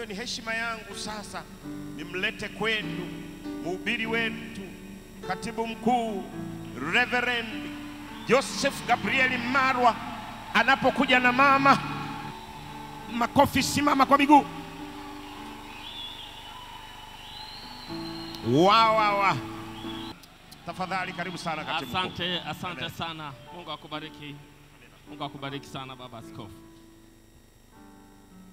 Kumbe ni heshima yangu sasa nimlete kwenu mhubiri wetu, katibu mkuu Reverend Joseph Gabriel Marwa. Anapokuja na mama, makofi, simama kwa miguu. Wow. Tafadhali karibu sana katibu mkuu. Asante sana. Mungu akubariki. Mungu akubariki sana baba askofu.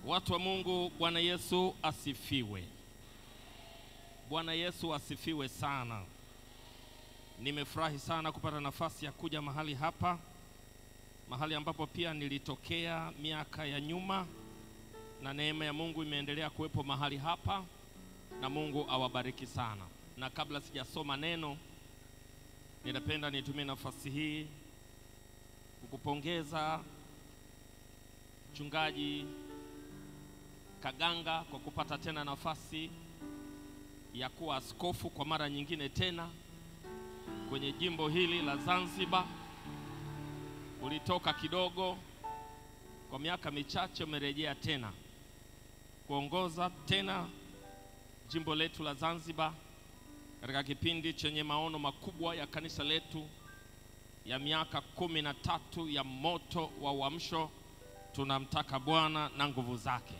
Watu wa Mungu, Bwana Yesu asifiwe. Bwana Yesu asifiwe sana. Nimefurahi sana kupata nafasi ya kuja mahali hapa, mahali ambapo pia nilitokea miaka ya nyuma, na neema ya Mungu imeendelea kuwepo mahali hapa, na Mungu awabariki sana. Na kabla sijasoma neno, ninapenda nitumie nafasi hii kukupongeza Mchungaji Kaganga kwa kupata tena nafasi ya kuwa askofu kwa mara nyingine tena kwenye jimbo hili la Zanzibar. Ulitoka kidogo kwa miaka michache, umerejea tena kuongoza tena jimbo letu la Zanzibar katika kipindi chenye maono makubwa ya kanisa letu ya miaka 13 ya moto wa uamsho. Tunamtaka Bwana na nguvu zake.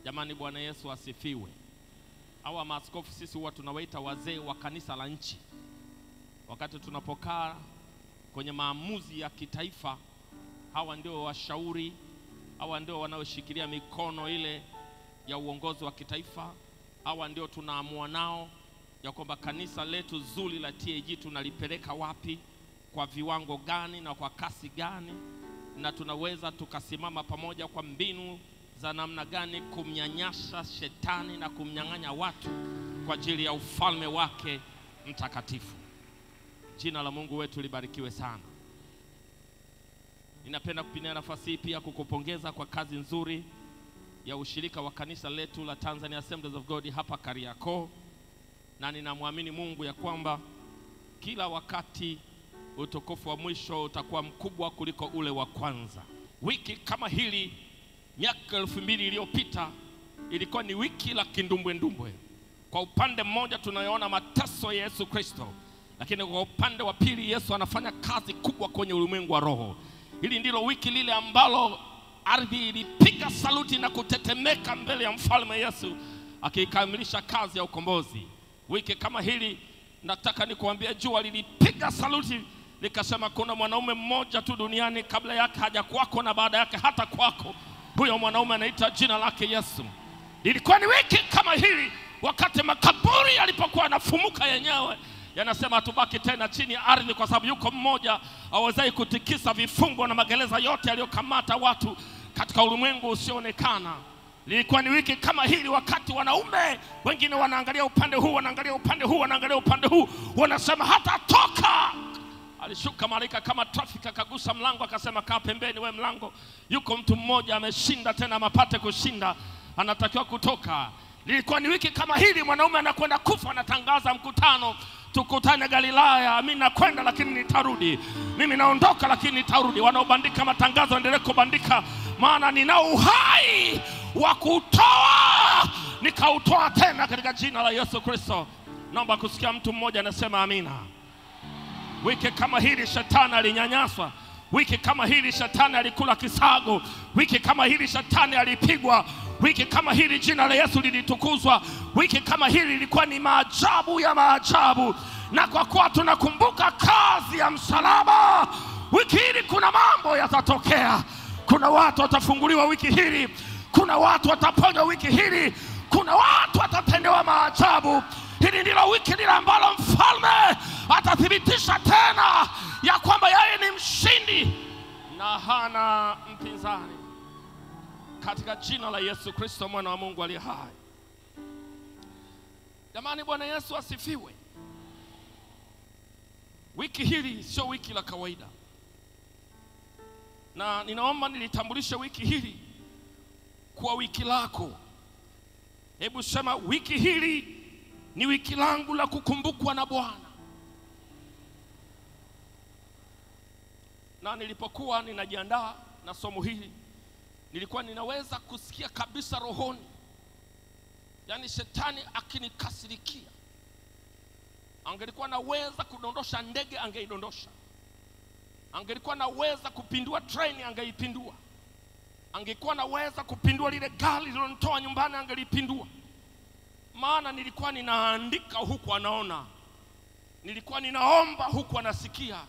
Jamani, Bwana Yesu asifiwe. Hawa maaskofu sisi huwa tunawaita wazee wa kanisa la nchi. Wakati tunapokaa kwenye maamuzi ya kitaifa, hawa ndio washauri, hawa ndio wanaoshikilia mikono ile ya uongozi wa kitaifa. Hawa ndio tunaamua nao ya kwamba kanisa letu zuri la TAG tunalipeleka wapi, kwa viwango gani na kwa kasi gani, na tunaweza tukasimama pamoja kwa mbinu za namna gani kumnyanyasha shetani na kumnyang'anya watu kwa ajili ya ufalme wake mtakatifu. Jina la Mungu wetu libarikiwe sana. Ninapenda kupitia nafasi hii pia kukupongeza kwa kazi nzuri ya ushirika wa kanisa letu la Tanzania Assemblies of God hapa Kariakoo, na ninamwamini Mungu ya kwamba kila wakati utukufu wa mwisho utakuwa mkubwa kuliko ule wa kwanza. Wiki kama hili miaka 2000 iliyopita ilikuwa ni wiki la kindumbwe. Kwa upande mmoja tunayoona mateso ya Yesu Kristo, lakini kwa upande wa pili Yesu anafanya kazi kubwa kwenye ulimwengu wa roho. Hili ndilo wiki lile ambalo ardhi ilipiga saluti na kutetemeka mbele ya mfalme Yesu akikamilisha kazi ya ukombozi. Wiki kama hili nataka nikuambia, jua lilipiga saluti likasema kuna mwanaume mmoja tu duniani, kabla yake hajakuwako na baada yake hata kwako. Huyo mwanaume anaitwa jina lake Yesu. Ilikuwa ni wiki kama hili wakati makaburi yalipokuwa yanafumuka yenyewe, yanasema tubaki tena chini ya ardhi kwa sababu yuko mmoja awezai kutikisa vifungo na magereza yote yaliyokamata watu katika ulimwengu usioonekana. Ilikuwa ni wiki kama hili wakati wanaume wengine wanaangalia upande huu, wanaangalia upande huu, wanaangalia upande huu, wanasema hata toka. Alishuka malaika kama trafiki akagusa mlango akasema kaa pembeni we mlango. Yuko mtu mmoja ameshinda tena mapate kushinda, anatakiwa kutoka. Ilikuwa ni wiki kama hili mwanaume anakwenda kufa, anatangaza mkutano, tukutane Galilaya, mimi nakwenda lakini nitarudi, mimi naondoka lakini nitarudi. Wanaobandika matangazo endelee kubandika, maana ninao uhai wa kutoa, nikautoa tena katika jina la Yesu Kristo. Naomba kusikia mtu mmoja anasema amina. Wiki kama hili shetani alinyanyaswa. Wiki kama hili shetani alikula kisago. Wiki kama hili shetani alipigwa. Wiki kama hili jina la Yesu lilitukuzwa. Wiki kama hili ilikuwa ni maajabu ya maajabu. Na kwa kuwa tunakumbuka kazi ya msalaba, wiki hili kuna mambo yatatokea. Kuna watu watafunguliwa wiki hili. Kuna watu wataponywa wiki hili. Kuna watu watatendewa maajabu. Hili ndilo wiki lile ambalo mfalme atathibitisha tena ya kwamba yeye ni mshindi na hana mpinzani, katika jina la Yesu Kristo mwana wa Mungu aliye hai. Jamani, Bwana Yesu asifiwe. Wiki hili sio wiki la kawaida, na ninaomba nilitambulishe wiki hili kwa wiki lako. Hebu sema, wiki hili ni wiki langu la kukumbukwa na Bwana. Na nilipokuwa ninajiandaa na somo hili, nilikuwa ninaweza kusikia kabisa rohoni yani shetani akinikasirikia, angelikuwa naweza kudondosha ndege angeidondosha, angelikuwa naweza kupindua treni angeipindua, angekuwa naweza kupindua lile gari lililonitoa nyumbani angelipindua. Maana nilikuwa ninaandika huku anaona, nilikuwa ninaomba huku anasikia,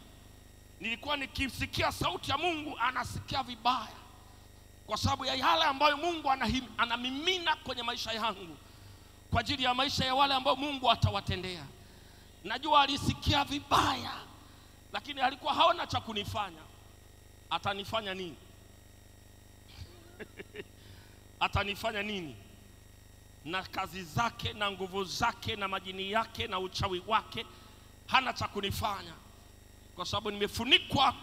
nilikuwa nikisikia sauti ya Mungu anasikia vibaya, kwa sababu ya yale ambayo Mungu anamimina kwenye maisha yangu kwa ajili ya maisha ya wale ambao Mungu atawatendea. Najua alisikia vibaya, lakini alikuwa haona cha kunifanya. Atanifanya nini? Atanifanya nini? Na kazi zake na nguvu zake na majini yake na uchawi wake hana cha kunifanya, kwa sababu nimefunikwa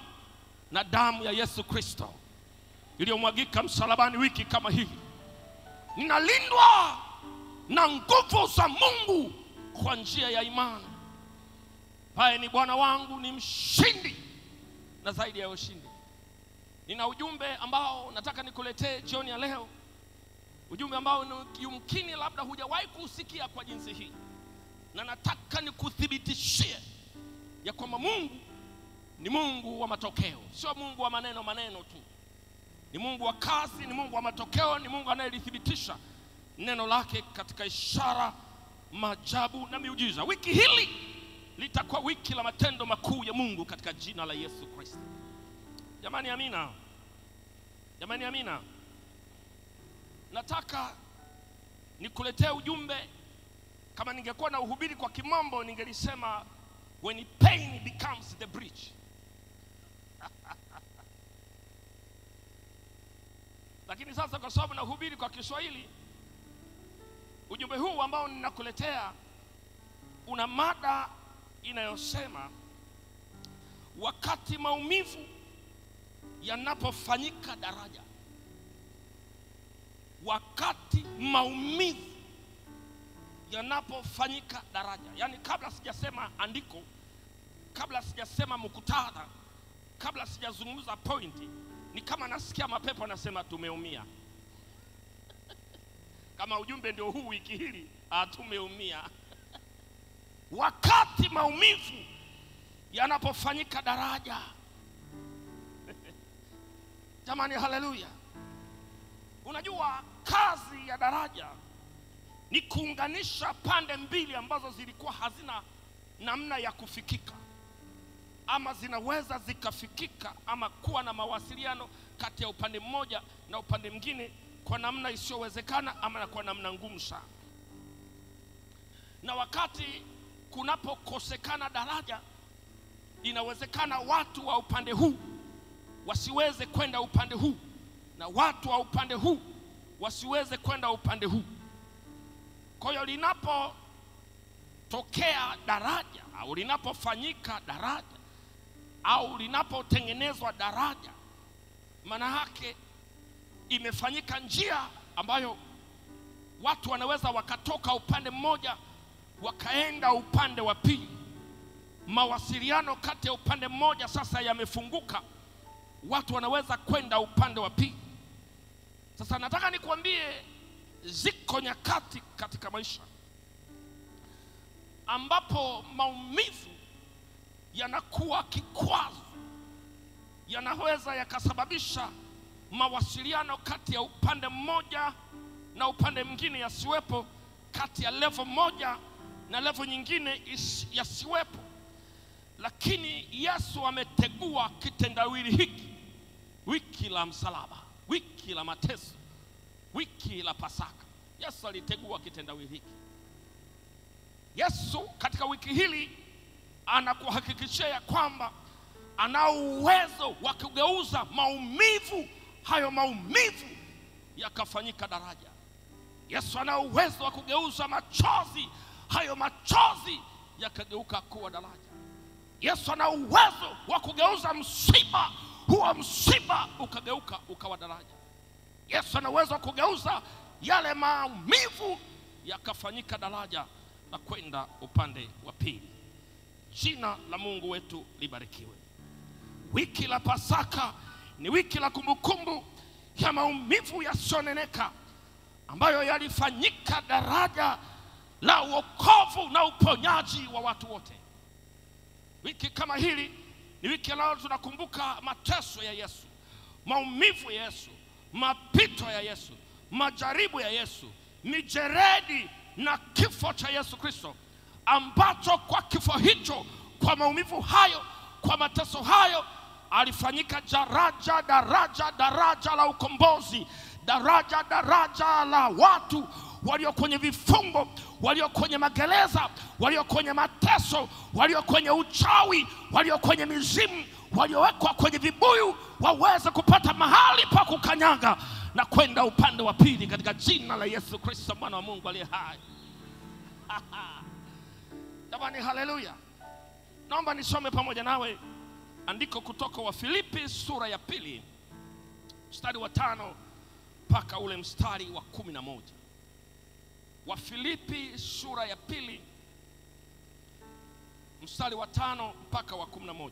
na damu ya Yesu Kristo iliyomwagika msalabani wiki kama hii. Ninalindwa na nguvu za Mungu kwa njia ya imani. Haye ni Bwana wangu, ni mshindi na zaidi ya ushindi. Nina ujumbe ambao nataka nikuletee jioni ya leo, ujumbe ambao yumkini labda hujawahi kusikia kwa jinsi hii, na nataka nikuthibitishie ya kwamba Mungu ni Mungu wa matokeo, sio Mungu wa maneno tu. Ni Mungu wa kazi, ni Mungu wa matokeo, ni Mungu anayelithibitisha neno lake katika ishara, maajabu na miujiza. Wiki hili litakuwa wiki la matendo makuu ya Mungu katika jina la Yesu Kristo. Jamani amina. Jamani amina. Nataka nikuletee ujumbe, kama ningekuwa na uhubiri kwa kimombo ningelisema when pain becomes the bridge. Lakini sasa kwa sababu nahubiri kwa Kiswahili, ujumbe huu ambao ninakuletea una mada inayosema wakati maumivu yanapofanyika daraja. Wakati maumivu yanapofanyika daraja. Yani kabla sijasema andiko, kabla sijasema muktadha, kabla sijazungumza pointi, ni kama nasikia mapepo anasema tumeumia. Kama ujumbe ndio huu wiki hili, tumeumia. Wakati maumivu yanapofanyika daraja. Jamani haleluya. Unajua kazi ya daraja ni kuunganisha pande mbili ambazo zilikuwa hazina namna ya kufikika, ama zinaweza zikafikika, ama kuwa na mawasiliano kati ya upande mmoja na upande mwingine kwa namna isiyowezekana, ama kwa namna ngumu sana. Na wakati kunapokosekana daraja, inawezekana watu wa upande huu wasiweze kwenda upande huu, na watu wa upande huu wasiweze kwenda upande huu. Kwa hiyo linapotokea daraja, au linapofanyika daraja, au linapotengenezwa daraja, maana yake imefanyika njia ambayo watu wanaweza wakatoka upande mmoja wakaenda upande wa pili. Mawasiliano kati ya upande mmoja sasa yamefunguka, watu wanaweza kwenda upande wa pili. Sasa nataka nikuambie, ziko nyakati katika maisha ambapo maumivu yanakuwa kikwazo, yanaweza yakasababisha mawasiliano kati ya upande mmoja na upande mwingine yasiwepo, kati ya level moja na level nyingine yasiwepo. Lakini Yesu ametegua kitendawili hiki, wiki la msalaba, wiki la mateso, wiki la Pasaka. Yesu alitegua kitendawili hiki. Yesu katika wiki hili anakuhakikishia kwamba ana uwezo wa kugeuza maumivu, hayo maumivu yakafanyika daraja. Yesu ana uwezo wa kugeuza machozi, hayo machozi yakageuka kuwa daraja. Yesu ana uwezo wa kugeuza msiba, huo msiba ukageuka ukawa daraja. Yesu ana uwezo wa kugeuza yale maumivu yakafanyika daraja na kwenda upande wa pili. Jina la Mungu wetu libarikiwe. Wiki la Pasaka ni wiki la kumbukumbu ya maumivu yasiyoneneka, ambayo yalifanyika daraja la wokovu na uponyaji wa watu wote. Wiki kama hili ni wiki ambayo tunakumbuka mateso ya Yesu, maumivu ya Yesu, mapito ya Yesu, majaribu ya Yesu, mijeredi na kifo cha Yesu Kristo, ambacho kwa kifo hicho, kwa maumivu hayo, kwa mateso hayo, alifanyika daraja la ukombozi, daraja la watu walio kwenye vifungo, walio kwenye magereza, walio kwenye mateso, walio kwenye uchawi, walio kwenye mizimu, waliowekwa kwenye vibuyu, waweze kupata mahali pa kukanyaga na kwenda upande wa pili, katika jina la Yesu Kristo, mwana wa Mungu aliye hai. Jamani, haleluya. Naomba nisome pamoja nawe andiko kutoka wa Filipi sura ya 2 mstari wa 5 mpaka ule mstari wa 11. Wa Filipi sura ya 2 mstari wa 5 mpaka wa 11.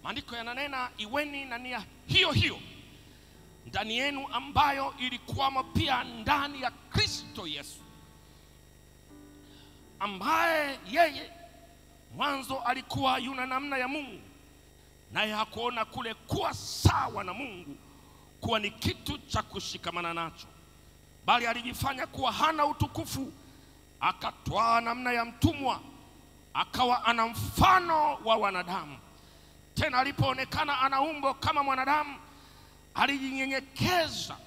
Maandiko yananena, iweni na nia hiyo hiyo ndani yenu, ambayo ilikuwamo pia ndani ya Kristo Yesu, ambaye yeye mwanzo alikuwa yuna namna ya Mungu, naye hakuona kule kuwa sawa na Mungu kuwa ni kitu cha kushikamana nacho, bali alijifanya kuwa hana utukufu, akatwaa namna ya mtumwa, akawa ana mfano wa wanadamu. Tena alipoonekana ana umbo kama mwanadamu, alijinyenyekeza,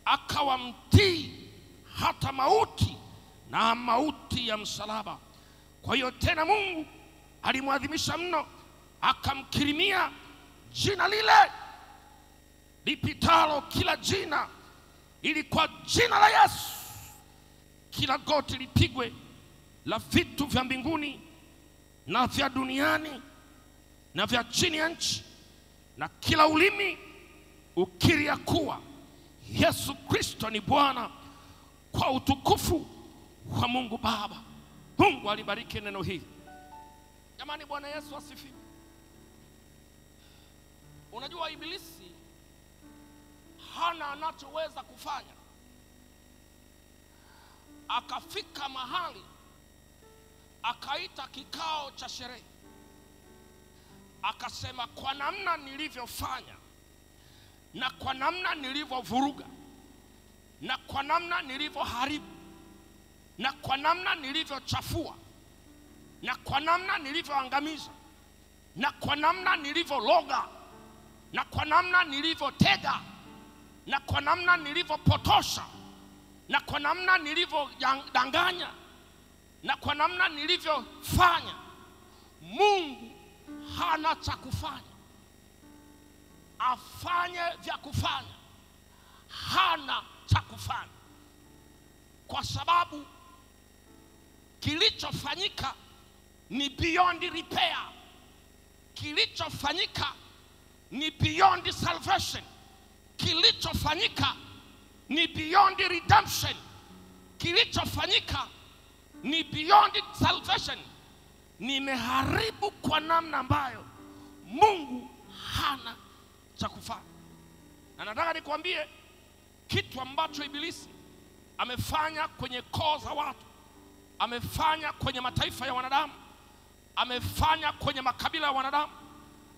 akawa mtii hata mauti, na mauti ya msalaba. Kwa hiyo tena Mungu alimwadhimisha mno, akamkirimia jina lile lipitalo kila jina, ili kwa jina la Yesu kila goti lipigwe, la vitu vya mbinguni na vya duniani na vya chini ya nchi, na kila ulimi ukiri ya kuwa Yesu Kristo ni Bwana, kwa utukufu wa Mungu Baba. Mungu alibariki neno hili. Jamani, Bwana Yesu asifiwe. Unajua ibilisi hana anachoweza kufanya. Akafika mahali akaita kikao cha sherehe, akasema, kwa namna nilivyofanya, na kwa namna nilivyovuruga, na kwa namna nilivyoharibu, na kwa namna nilivyochafua, na kwa namna nilivyoangamiza, na kwa namna nilivyologa, na kwa namna nilivyotega, na kwa namna nilivyopotosha, na kwa namna nilivyodanganya, na kwa namna nilivyofanya, Mungu hana cha kufanya. Afanye vya kufanya, hana cha kufanya, kwa sababu kilichofanyika ni beyond repair. Kilichofanyika ni beyond salvation. Kilichofanyika ni beyond redemption. Kilichofanyika ni beyond salvation. Nimeharibu kwa namna ambayo Mungu hana cha kufanya. Na nataka nikwambie kitu ambacho ibilisi amefanya kwenye koo za watu, amefanya kwenye mataifa ya wanadamu, amefanya kwenye makabila ya wanadamu,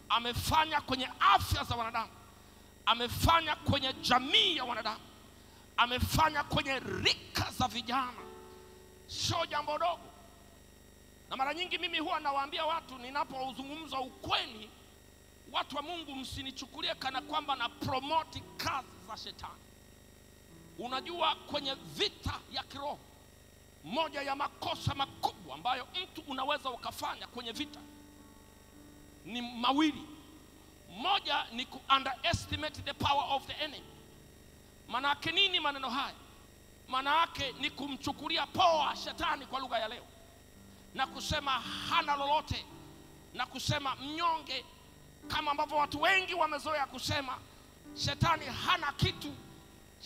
amefanya kwenye afya za wanadamu, amefanya kwenye jamii ya wanadamu, amefanya kwenye rika za vijana. Sio jambo dogo. Na mara nyingi mimi huwa nawaambia watu, ninapozungumza ukweli, watu wa Mungu, msinichukulie kana kwamba na promote kazi za shetani. Unajua, kwenye vita ya kiroho, moja ya makosa makubwa ambayo mtu unaweza ukafanya kwenye vita ni mawili. Moja ni ku underestimate the power of the enemy. Maana yake nini maneno haya? Maana yake ni kumchukulia poa shetani kwa lugha ya leo, na kusema hana lolote, na kusema mnyonge, kama ambavyo watu wengi wamezoea kusema shetani hana kitu,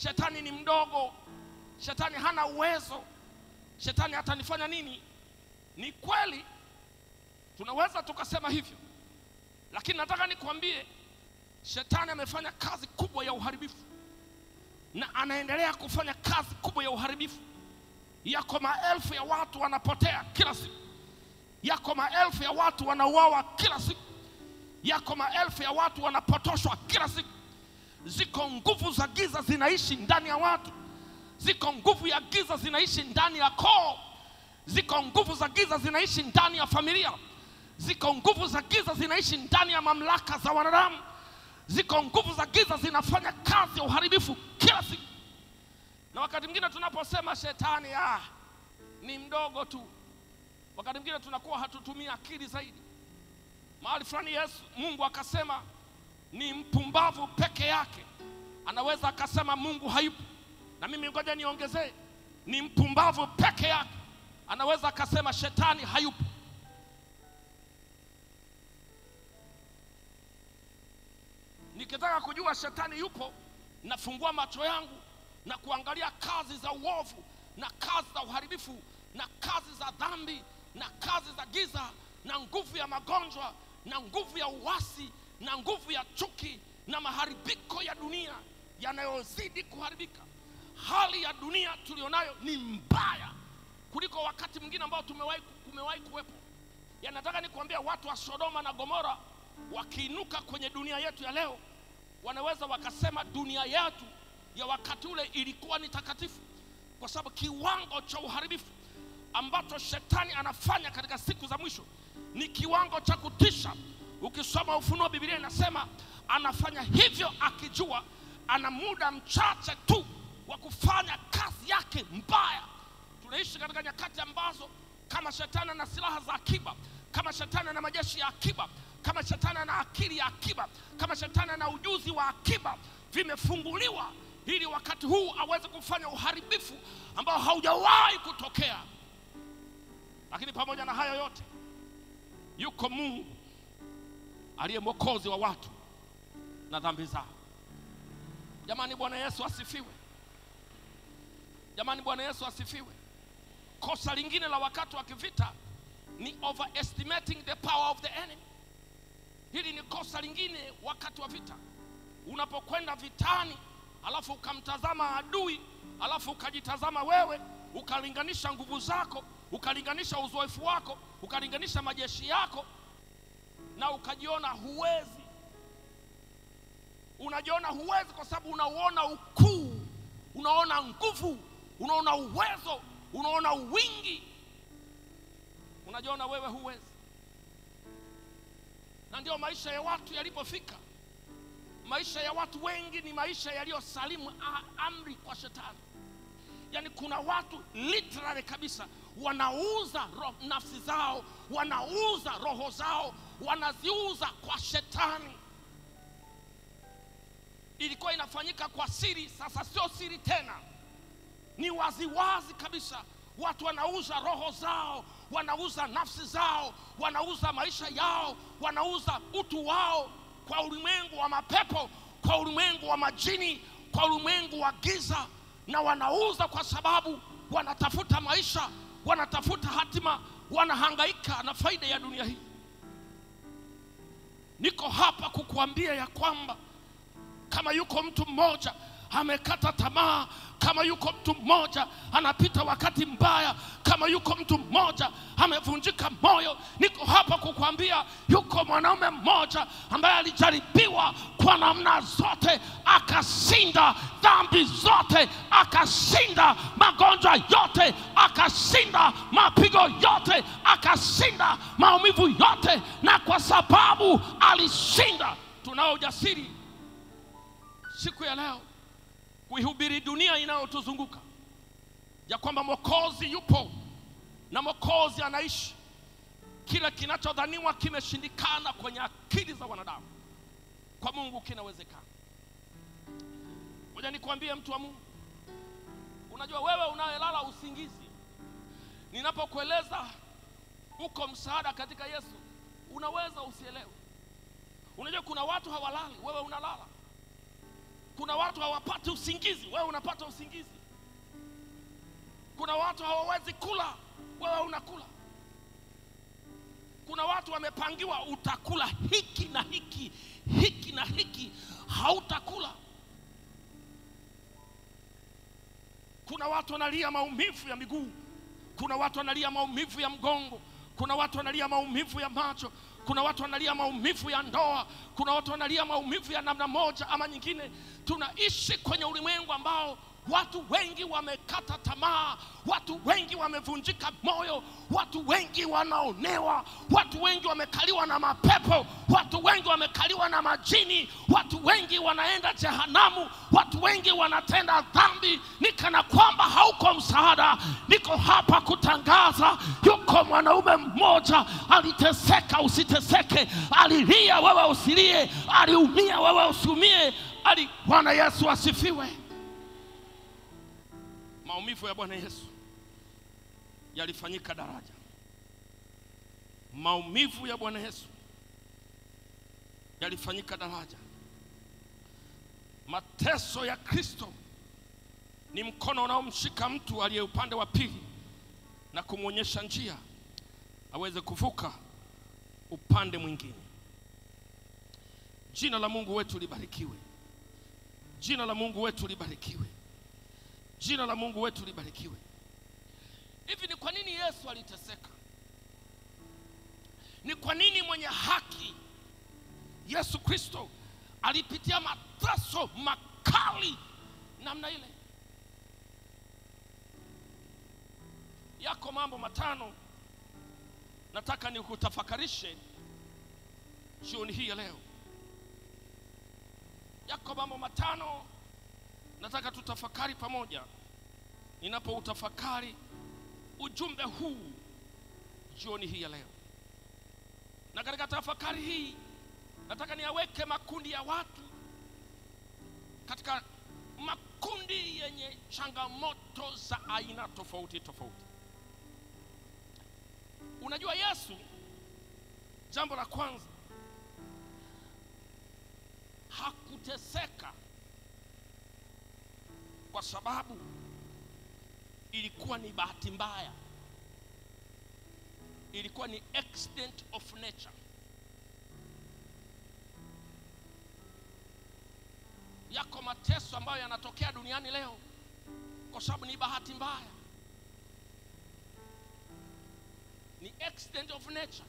shetani ni mdogo, shetani hana uwezo, shetani hatanifanya nini. Ni kweli tunaweza tukasema hivyo, lakini nataka nikwambie, shetani amefanya kazi kubwa ya uharibifu. na anaendelea kufanya kazi kubwa ya uharibifu. Yako maelfu ya watu wanapotea kila siku. Yako maelfu ya watu wanauawa kila siku. Yako maelfu ya watu wanapotoshwa kila siku. Ziko nguvu za giza zinaishi ndani ya watu. Ziko nguvu ya giza zinaishi ndani ya koo. Ziko nguvu za giza zinaishi ndani ya familia. Ziko nguvu za giza zinaishi ndani ya mamlaka za wanadamu. Ziko nguvu za giza zinafanya kazi ya uharibifu kila siku. Na wakati mwingine tunaposema shetani ni mdogo tu, wakati mwingine tunakuwa hatutumia akili zaidi. Mahali fulani Mungu akasema ni mpumbavu peke yake anaweza akasema Mungu hayupo. Na mimi ngoja niongezee, ni mpumbavu peke yake anaweza akasema shetani hayupo. Nikitaka kujua shetani yupo, nafungua macho yangu na kuangalia kazi za uovu na kazi za uharibifu na kazi za dhambi na kazi za giza na nguvu ya magonjwa na nguvu ya uasi na nguvu ya chuki na maharibiko ya dunia yanayozidi kuharibika. Hali ya dunia tulionayo ni mbaya kuliko wakati mwingine ambao tumewahi kuwepo. Nataka nikuambia, watu wa Sodoma na Gomora wakiinuka kwenye dunia yetu ya leo, wanaweza wakasema dunia yetu ya wakati ule ilikuwa ni takatifu, kwa sababu kiwango cha uharibifu ambacho shetani anafanya katika siku za mwisho ni kiwango cha kutisha. Ukisoma Ufunuo, Biblia inasema anafanya hivyo akijua ana muda mchache tu wa kufanya kazi yake mbaya. Tunaishi katika nyakati ambazo kama shetani ana silaha za akiba, kama shetani ana majeshi ya akiba, kama shetani ana akili ya akiba, kama shetani ana ujuzi wa akiba, vimefunguliwa ili wakati huu aweze kufanya uharibifu ambao haujawahi kutokea. Lakini pamoja na hayo yote, yuko Mungu aliye mwokozi wa watu na dhambi zao. Jamani, Bwana Yesu asifiwe. Jamani, Bwana Yesu asifiwe. Kosa lingine la wakati wa kivita ni overestimating the power of the enemy. Hili ni kosa lingine wakati wa vita. Unapokwenda vitani, alafu ukamtazama adui, alafu ukajitazama wewe, ukalinganisha nguvu zako, ukalinganisha uzoefu wako, ukalinganisha majeshi yako, na ukajiona huwezi. Unajiona huwezi kwa sababu unaona ukuu, unaona nguvu, unaona uwezo, unaona wingi. Unajiona wewe huwezi. Na ndio maisha ya watu yalipofika. Maisha ya watu wengi ni maisha yaliyosalimu amri kwa shetani. Yani kuna watu literally kabisa wanauza nafsi zao, wanauza roho zao, wanaziuza kwa shetani. Ilikuwa inafanyika kwa siri, sasa sio siri tena, ni waziwazi kabisa. Watu wanauza roho zao, wanauza nafsi zao, wanauza maisha yao, wanauza utu wao kwa ulimwengu wa mapepo, kwa ulimwengu wa majini, kwa ulimwengu wa giza. Na wanauza kwa sababu wanatafuta maisha, wanatafuta hatima, wanahangaika na faida ya dunia hii. Niko hapa kukuambia ya kwamba kama yuko mtu mmoja amekata tamaa, kama yuko mtu mmoja anapita wakati mbaya, kama yuko mtu mmoja amevunjika moyo, niko hapa kukuambia yuko mwanaume mmoja ambaye alijaribiwa kwa namna zote, akashinda dhambi zote, akashinda magonjwa yote, akashinda mapigo yote, akashinda maumivu yote. Na kwa sababu alishinda, tunao ujasiri siku ya leo kuihubiri dunia inayotuzunguka ya kwamba Mwokozi yupo na Mwokozi anaishi. Kila kinachodhaniwa kimeshindikana kwenye akili za wanadamu, kwa Mungu kinawezekana. Ngoja nikwambie mtu wa Mungu, unajua wewe unayelala usingizi, ninapokueleza uko msaada katika Yesu, unaweza usielewe. Unajua kuna watu hawalali, wewe unalala. Kuna watu hawapati usingizi, wewe unapata usingizi. Kuna watu hawawezi kula, wewe unakula. Kuna watu wamepangiwa utakula hiki na hiki, hiki na hiki, hautakula. Kuna watu wanalia maumivu ya miguu, kuna watu wanalia maumivu ya mgongo, kuna watu wanalia maumivu ya macho, kuna watu wanalia maumivu ya ndoa, kuna watu wanalia maumivu ya namna moja ama nyingine. Tunaishi kwenye ulimwengu ambao watu wengi wamekata tamaa, watu wengi wamevunjika moyo, watu wengi wanaonewa, watu wengi wamekaliwa na mapepo, watu wengi wamekaliwa na majini, watu wengi wanaenda jehanamu, watu wengi wanatenda dhambi. Nikana kwamba hauko msaada, niko hapa kutangaza yuko mwanaume mmoja aliteseka usiteseke, alilia wewe usilie, aliumia wewe usiumie. Bwana Yesu asifiwe. Maumivu ya Bwana Yesu yalifanyika daraja. Maumivu ya Bwana Yesu yalifanyika daraja. Mateso ya Kristo ni mkono unaomshika mtu aliye upande wa pili na kumuonyesha njia aweze kuvuka upande mwingine. Jina la Mungu wetu libarikiwe. Jina la Mungu wetu libarikiwe. Jina la Mungu wetu libarikiwe. Hivi ni kwa nini Yesu aliteseka? Ni kwa nini mwenye haki Yesu Kristo alipitia mateso makali namna ile? Yako mambo matano nataka nikutafakarishe jioni hii ya leo. Yako mambo matano nataka tutafakari pamoja. Ninapoutafakari ujumbe huu jioni hii ya leo, na katika tafakari hii nataka niaweke makundi ya watu katika makundi yenye changamoto za aina tofauti tofauti. Unajua Yesu, jambo la kwanza, hakuteseka kwa sababu ilikuwa ni bahati mbaya, ilikuwa ni accident of nature. Yako mateso ambayo yanatokea duniani leo kwa sababu ni bahati mbaya, ni accident of nature.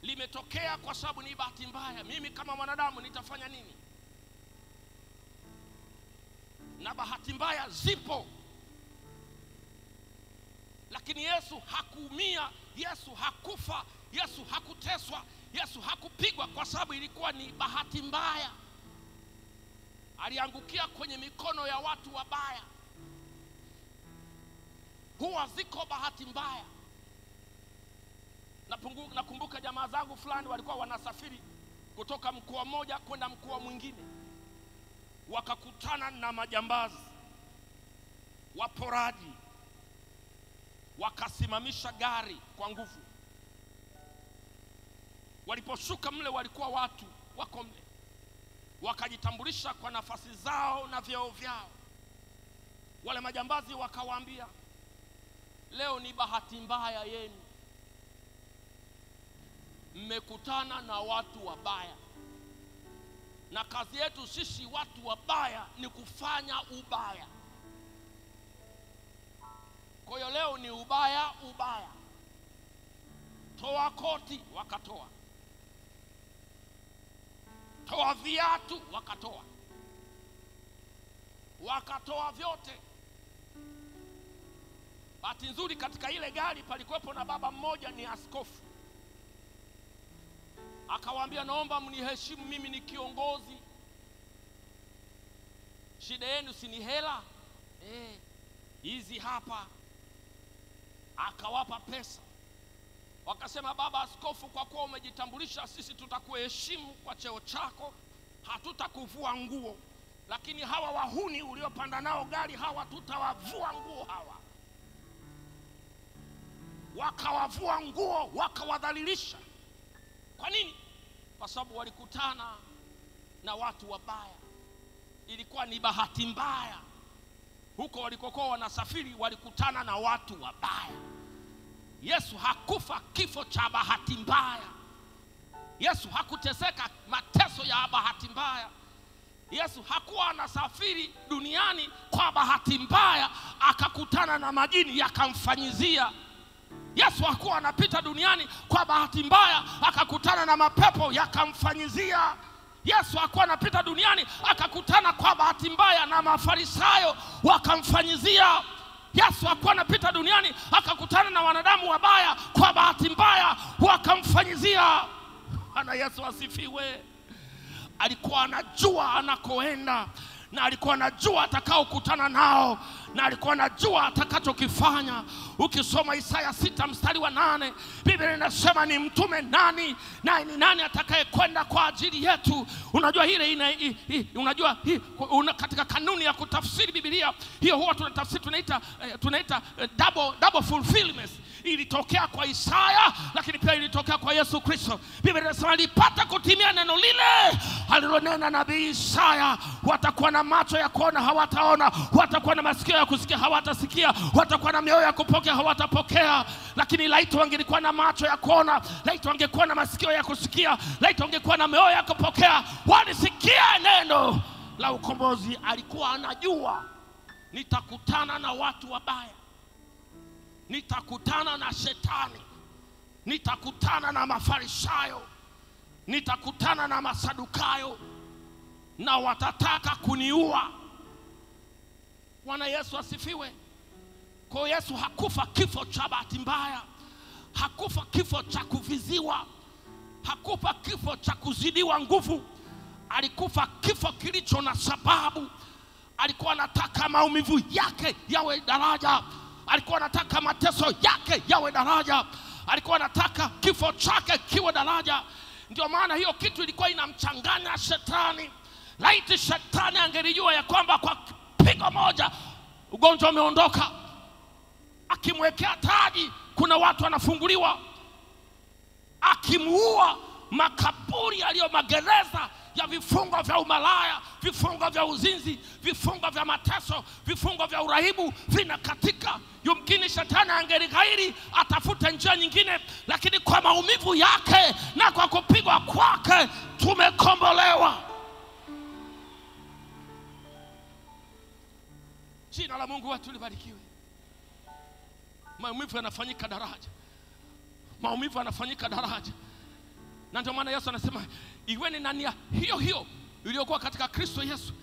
Limetokea kwa sababu ni bahati mbaya. Mimi kama mwanadamu nitafanya nini? Na bahati mbaya zipo. Lakini Yesu hakuumia, Yesu hakufa, Yesu hakuteswa, Yesu hakupigwa kwa sababu ilikuwa ni bahati mbaya. Aliangukia kwenye mikono ya watu wabaya. Huwa ziko bahati mbaya. Nakumbuka jamaa zangu fulani walikuwa wanasafiri kutoka mkoa mmoja kwenda mkoa mwingine, wakakutana na majambazi waporaji, wakasimamisha gari kwa nguvu. Waliposhuka mle walikuwa watu wako mle, wakajitambulisha kwa nafasi zao na vyeo vyao. Wale majambazi wakawaambia, leo ni bahati mbaya yenu, mmekutana na watu wabaya, na kazi yetu sisi watu wabaya ni kufanya ubaya. Kwa hiyo leo ni ubaya ubaya. Toa koti, wakatoa. Toa viatu, wakatoa. Wakatoa vyote. Bahati nzuri katika ile gari palikuwepo na baba mmoja, ni askofu. Akawaambia, naomba mniheshimu, mimi ni kiongozi. Shida yenu si ni hela? Hizi hapa. Akawapa pesa. Wakasema, baba askofu, kwa kuwa umejitambulisha, sisi tutakuheshimu kwa cheo chako, hatutakuvua nguo, lakini hawa wahuni uliopanda nao gari hawa tutawavua nguo hawa. Wakawavua nguo, wakawadhalilisha. Kwa nini? Kwa sababu walikutana na watu wabaya. Ilikuwa ni bahati mbaya. Huko walikokuwa wanasafiri walikutana na watu wabaya. Yesu hakufa kifo cha bahati mbaya. Yesu hakuteseka mateso ya bahati mbaya. Yesu hakuwa anasafiri duniani kwa bahati mbaya akakutana na majini yakamfanyizia. Yesu hakuwa anapita duniani kwa bahati mbaya akakutana na mapepo yakamfanyizia. Yesu hakuwa anapita duniani akakutana kwa bahati mbaya na Mafarisayo wakamfanyizia. Yesu hakuwa anapita duniani akakutana na wanadamu wabaya kwa bahati mbaya wakamfanyizia. Bwana Yesu asifiwe. Alikuwa anajua anakoenda, na alikuwa anajua atakao kutana nao, na alikuwa anajua atakachokifanya. Ukisoma Isaya 6 mstari wa 8, Biblia inasema ni mtume nani na ni nani atakaye kwenda kwa ajili yetu. Unajua katika kanuni ya kutafsiri Biblia hiyo huwa tunatafsiri tunaita double fulfillment. Ilitokea kwa Isaya lakini pia ilitokea kwa Yesu Kristo. Biblia inasema alipata kutimia neno lile alilonena nabii Isaya, watakuwa na macho ya kuona hawataona, watakuwa na masikio ya kusikia hawatasikia, watakuwa na mioyo ya kupokea hawatapokea. Lakini laiti wangelikuwa na macho ya kuona, laiti wangekuwa na masikio ya kusikia, laiti wangekuwa na mioyo ya kupokea, walisikia neno la ukombozi. Alikuwa anajua nitakutana na watu wabaya, nitakutana na shetani, nitakutana na Mafarisayo, nitakutana na Masadukayo, na watataka kuniua. Bwana Yesu asifiwe. Kwa Yesu hakufa kifo cha bahati mbaya, hakufa kifo cha kuviziwa, hakufa kifo cha kuzidiwa nguvu. Alikufa kifo kilicho na sababu. Alikuwa anataka maumivu yake yawe daraja, alikuwa anataka mateso yake yawe daraja, alikuwa anataka kifo chake kiwe daraja. Ndio maana hiyo kitu ilikuwa inamchanganya shetani. Laiti shetani angelijua ya kwamba kwa pigo moja ugonjwa umeondoka, akimwekea taji kuna watu wanafunguliwa, akimuua makaburi yaliyo magereza ya vifungo vya umalaya, vifungo vya uzinzi, vifungo vya mateso, vifungo vya urahibu vinakatika. Yumkini shetani angelighairi atafute njia nyingine, lakini kwa maumivu yake na kwa kupigwa kwake tumekombolewa. Jina la Mungu wetu libarikiwe. Maumivu yanafanyika daraja, maumivu yanafanyika daraja. Na ndio maana Yesu anasema iweni na nia hiyo hiyo iliyokuwa katika Kristo Yesu,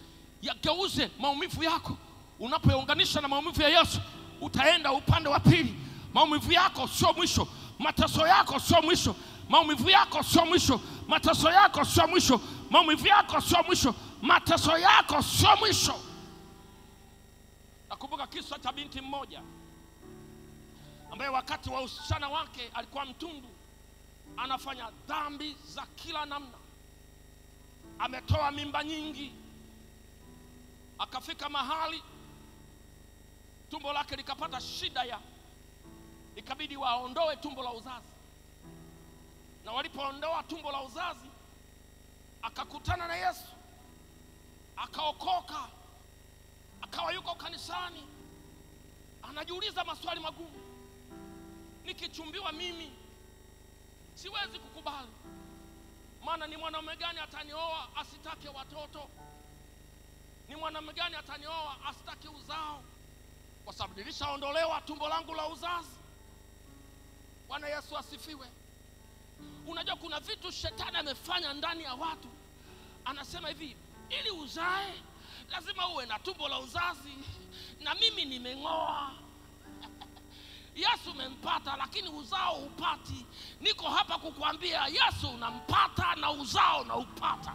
yageuze maumivu yako. Unapounganisha na maumivu ya Yesu utaenda upande wa pili. Maumivu yako sio mwisho, mateso yako sio mwisho, maumivu yako sio mwisho, mateso yako sio mwisho, maumivu yako sio mwisho, mateso yako sio mwisho. Nakumbuka kisa cha binti mmoja ambaye wakati wa usichana wake alikuwa mtundu, anafanya dhambi za kila namna, ametoa mimba nyingi. Akafika mahali tumbo lake likapata shida ikabidi waondoe tumbo la uzazi. Na walipoondoa tumbo la uzazi akakutana na Yesu, akaokoka, akawa yuko kanisani, anajiuliza maswali magumu. Nikichumbiwa mimi siwezi kukubali, maana ni mwanamume gani atanioa asitake watoto? Ni mwanamume gani atanioa asitake uzao? Kwa sababu nilishaondolewa tumbo langu la uzazi. Bwana Yesu asifiwe. Unajua kuna vitu shetani amefanya ndani ya watu. Anasema hivi, ili uzae lazima uwe na tumbo la uzazi, na mimi nimeng'oa. Yesu umempata lakini uzao upati. Niko hapa kukuambia Yesu unampata na uzao na upata.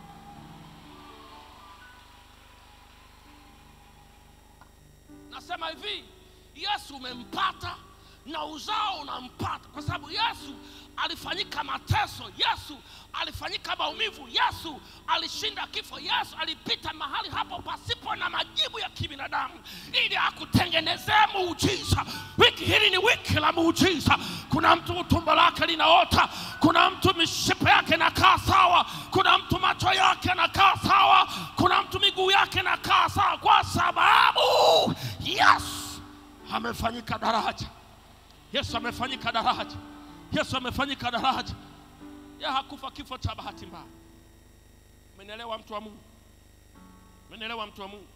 Nasema hivi, Yesu umempata na uzao unampata, kwa sababu Yesu alifanyika mateso, Yesu alifanyika maumivu, Yesu alishinda kifo, Yesu alipita mahali hapo pasipo na majibu ya kibinadamu ili akutengenezee muujiza. Wiki hili ni wiki la muujiza. Kuna mtu tumbo lake linaota, kuna mtu mishipa yake inakaa sawa, kuna mtu macho yake yanakaa sawa, kuna mtu miguu yake inakaa sawa, kwa sababu Yesu amefanyika daraja. Yesu amefanyika daraja. Yesu amefanyika daraja. Yeye hakufa kifo cha bahati mbaya. Umenielewa mtu wa Mungu? Umeelewa mtu wa Mungu?